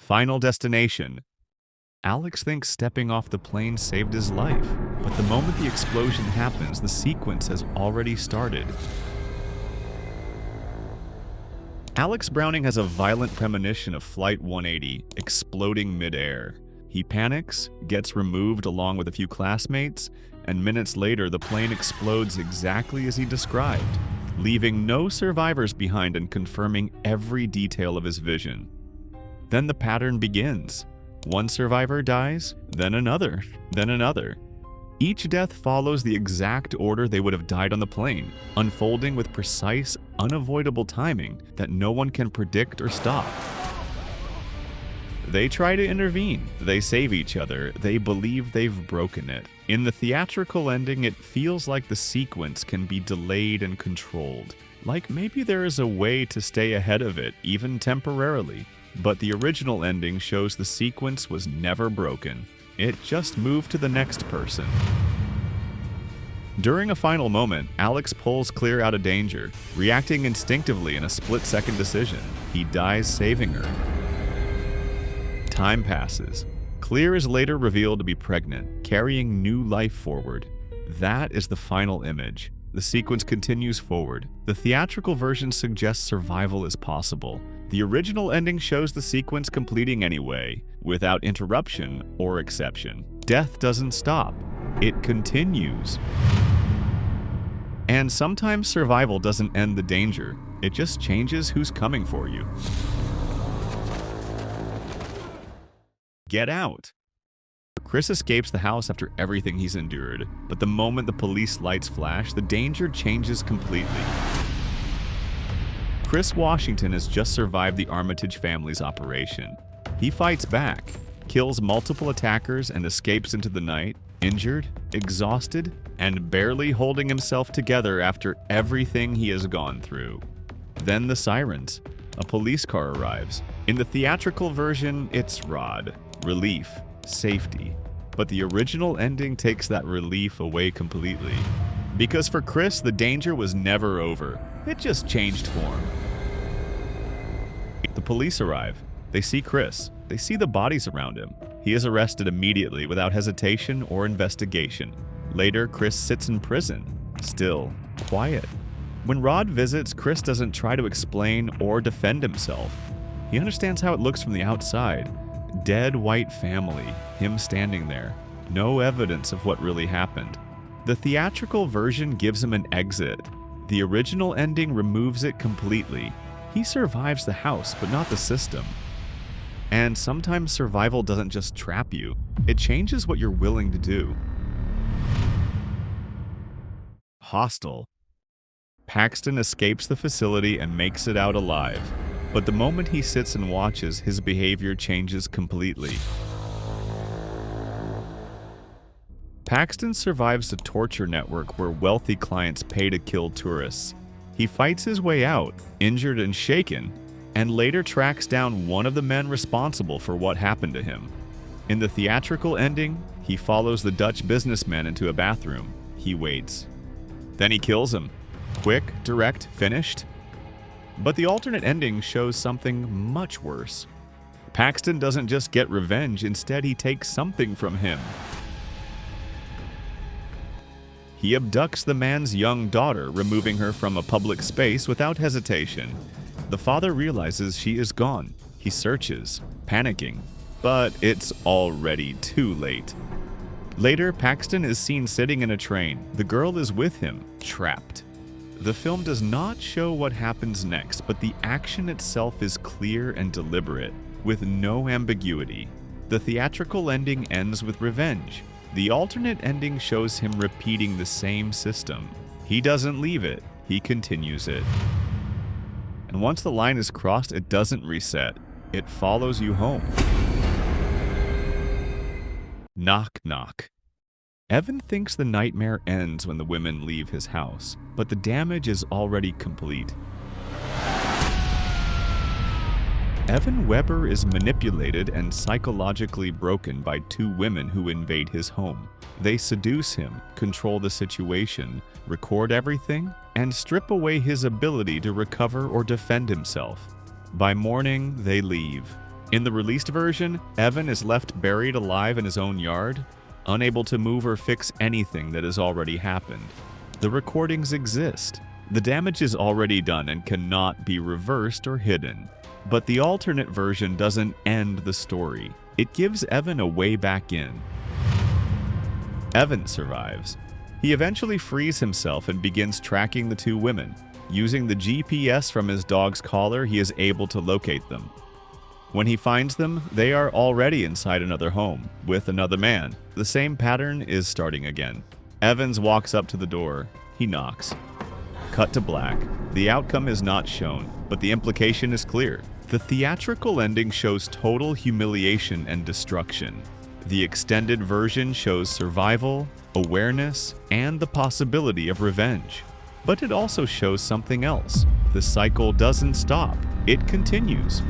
Final destination. Alex thinks stepping off the plane saved his life, but the moment the explosion happens, the sequence has already started. Alex Browning has a violent premonition of Flight 180 exploding midair. He panics, gets removed along with a few classmates, and minutes later the plane explodes exactly as he described, leaving no survivors behind and confirming every detail of his vision. Then the pattern begins. One survivor dies, then another, then another. Each death follows the exact order they would have died on the plane, unfolding with precise, unavoidable timing that no one can predict or stop. They try to intervene, they save each other, they believe they've broken it. In the theatrical ending, it feels like the sequence can be delayed and controlled, like maybe there is a way to stay ahead of it, even temporarily. But the original ending shows the sequence was never broken. It just moved to the next person. During a final moment, Alex pulls Clear out of danger, reacting instinctively in a split-second decision. He dies saving her. Time passes. Clear is later revealed to be pregnant, carrying new life forward. That is the final image. The sequence continues forward. The theatrical version suggests survival is possible. The original ending shows the sequence completing anyway, without interruption or exception. Death doesn't stop. It continues. And sometimes survival doesn't end the danger. It just changes who's coming for you. Get out. Chris escapes the house after everything he's endured, but the moment the police lights flash, the danger changes completely. Chris Washington has just survived the Armitage family's operation. He fights back, kills multiple attackers, and escapes into the night, injured, exhausted, and barely holding himself together after everything he has gone through. Then the sirens. A police car arrives. In the theatrical version, it's Rod, relief, safety. But the original ending takes that relief away completely. Because for Chris, the danger was never over. It just changed form. The police arrive. They see Chris. They see the bodies around him. He is arrested immediately without hesitation or investigation. Later, Chris sits in prison. Still, quiet. When Rod visits, Chris doesn't try to explain or defend himself. He understands how it looks from the outside. Dead white family, him standing there. No evidence of what really happened. The theatrical version gives him an exit. The original ending removes it completely. He survives the house, but not the system. And sometimes survival doesn't just trap you. It changes what you're willing to do. Hostel. Paxton escapes the facility and makes it out alive. But the moment he sits and watches, his behavior changes completely. Paxton survives the torture network where wealthy clients pay to kill tourists. He fights his way out, injured and shaken, and later tracks down one of the men responsible for what happened to him. In the theatrical ending, he follows the Dutch businessman into a bathroom. He waits. Then he kills him. Quick, direct, finished. But the alternate ending shows something much worse. Paxton doesn't just get revenge, instead he takes something from him. He abducts the man's young daughter, removing her from a public space without hesitation. The father realizes she is gone. He searches, panicking, but it's already too late. Later, Paxton is seen sitting in a train. The girl is with him, trapped. The film does not show what happens next, but the action itself is clear and deliberate, with no ambiguity. The theatrical ending ends with revenge. The alternate ending shows him repeating the same system. He doesn't leave it, he continues it. And once the line is crossed, it doesn't reset. It follows you home. Knock, knock. Evan thinks the nightmare ends when the women leave his house, but the damage is already complete. Evan Weber is manipulated and psychologically broken by two women who invade his home. They seduce him, control the situation, record everything, and strip away his ability to recover or defend himself. By morning, they leave. In the released version, Evan is left buried alive in his own yard, unable to move or fix anything that has already happened. The recordings exist. The damage is already done and cannot be reversed or hidden. But the alternate version doesn't end the story. It gives Evan a way back in. Evan survives. He eventually frees himself and begins tracking the two women. Using the GPS from his dog's collar, he is able to locate them. When he finds them, they are already inside another home, with another man. The same pattern is starting again. Evans walks up to the door. He knocks. Cut to black. The outcome is not shown, but the implication is clear. The theatrical ending shows total humiliation and destruction. The extended version shows survival, awareness, and the possibility of revenge. But it also shows something else. The cycle doesn't stop. It continues.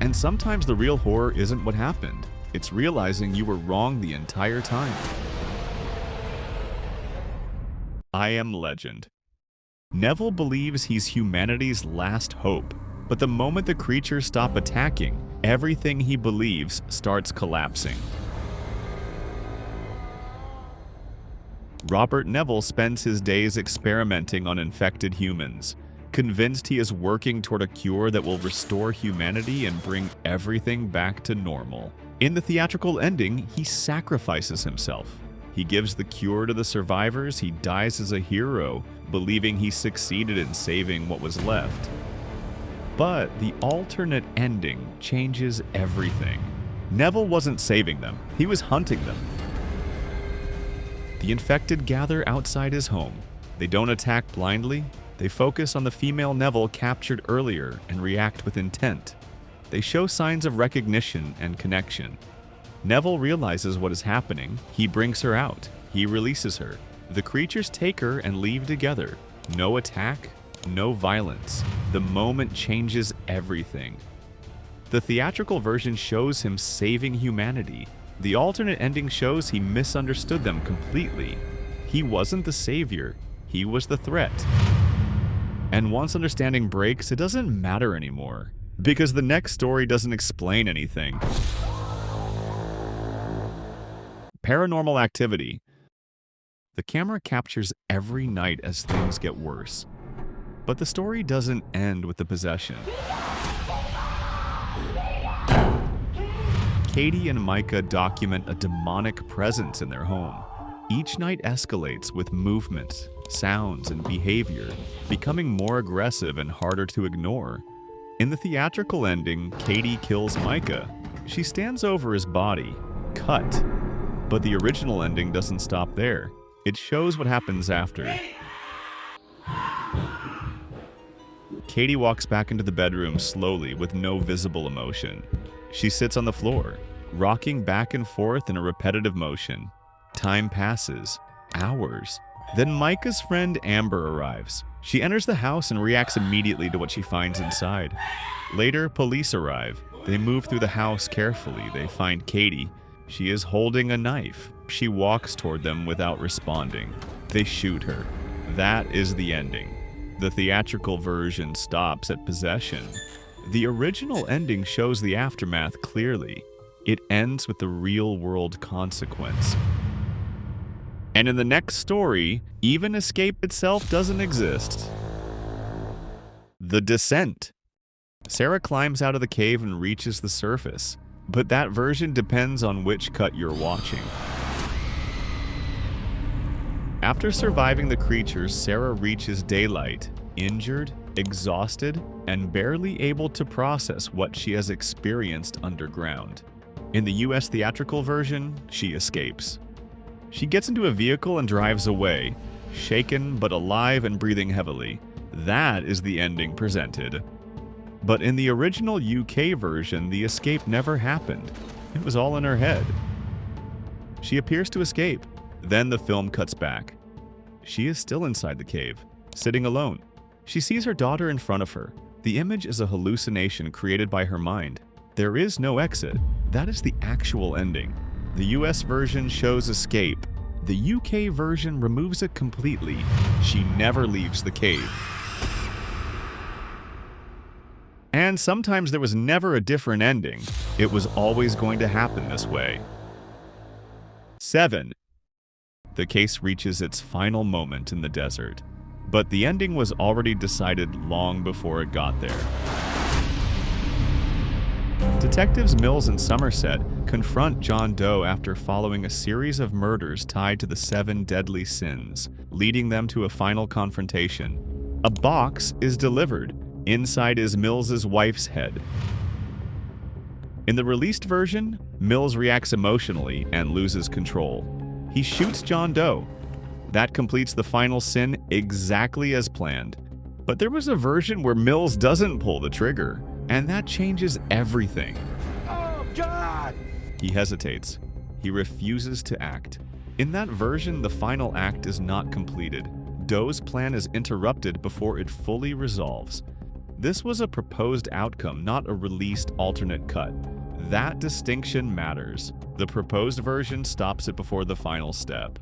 And sometimes the real horror isn't what happened. It's realizing you were wrong the entire time. I Am Legend. Neville believes he's humanity's last hope, but the moment the creatures stop attacking, everything he believes starts collapsing. Robert Neville spends his days experimenting on infected humans, convinced he is working toward a cure that will restore humanity and bring everything back to normal. In the theatrical ending, he sacrifices himself. He gives the cure to the survivors, he dies as a hero, believing he succeeded in saving what was left. But the alternate ending changes everything. Neville wasn't saving them, he was hunting them. The infected gather outside his home. They don't attack blindly. They focus on the female Neville captured earlier and react with intent. They show signs of recognition and connection. Neville realizes what is happening. He brings her out. He releases her. The creatures take her and leave together. No attack, no violence. The moment changes everything. The theatrical version shows him saving humanity. The alternate ending shows he misunderstood them completely. He wasn't the savior. He was the threat. And once understanding breaks, it doesn't matter anymore, because the next story doesn't explain anything. Paranormal Activity. The camera captures every night as things get worse. But the story doesn't end with the possession. Katie and Micah document a demonic presence in their home. Each night escalates with movement, sounds, and behavior, becoming more aggressive and harder to ignore. In the theatrical ending, Katie kills Micah. She stands over his body, cut. But the original ending doesn't stop there. It shows what happens after. Katie walks back into the bedroom slowly with no visible emotion. She sits on the floor, rocking back and forth in a repetitive motion. Time passes, hours. Then Micah's friend Amber arrives. She enters the house and reacts immediately to what she finds inside. Later, police arrive. They move through the house carefully. They find Katie. She is holding a knife. She walks toward them without responding. They shoot her. That is the ending. The theatrical version stops at possession. The original ending shows the aftermath clearly. It ends with the real-world consequence. And in the next story, even escape itself doesn't exist. The Descent. Sarah climbs out of the cave and reaches the surface, but that version depends on which cut you're watching. After surviving the creatures, Sarah reaches daylight, injured, exhausted, and barely able to process what she has experienced underground. In the US theatrical version, she escapes. She gets into a vehicle and drives away, shaken but alive and breathing heavily. That is the ending presented. But in the original UK version, the escape never happened. It was all in her head. She appears to escape. Then the film cuts back. She is still inside the cave, sitting alone. She sees her daughter in front of her. The image is a hallucination created by her mind. There is no exit. That is the actual ending. The US version shows escape. The UK version removes it completely. She never leaves the cave. And sometimes there was never a different ending. It was always going to happen this way. 7. The case reaches its final moment in the desert, but the ending was already decided long before it got there. Detectives Mills and Somerset confront John Doe after following a series of murders tied to the 7 deadly sins, leading them to a final confrontation. A box is delivered. Inside is Mills's wife's head. In the released version, Mills reacts emotionally and loses control. He shoots John Doe. That completes the final sin exactly as planned. But there was a version where Mills doesn't pull the trigger, and that changes everything. Oh, God! He hesitates. He refuses to act. In that version, the final act is not completed. Doe's plan is interrupted before it fully resolves. This was a proposed outcome, not a released alternate cut. That distinction matters. The proposed version stops it before the final step.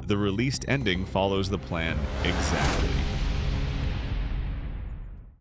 The released ending follows the plan exactly.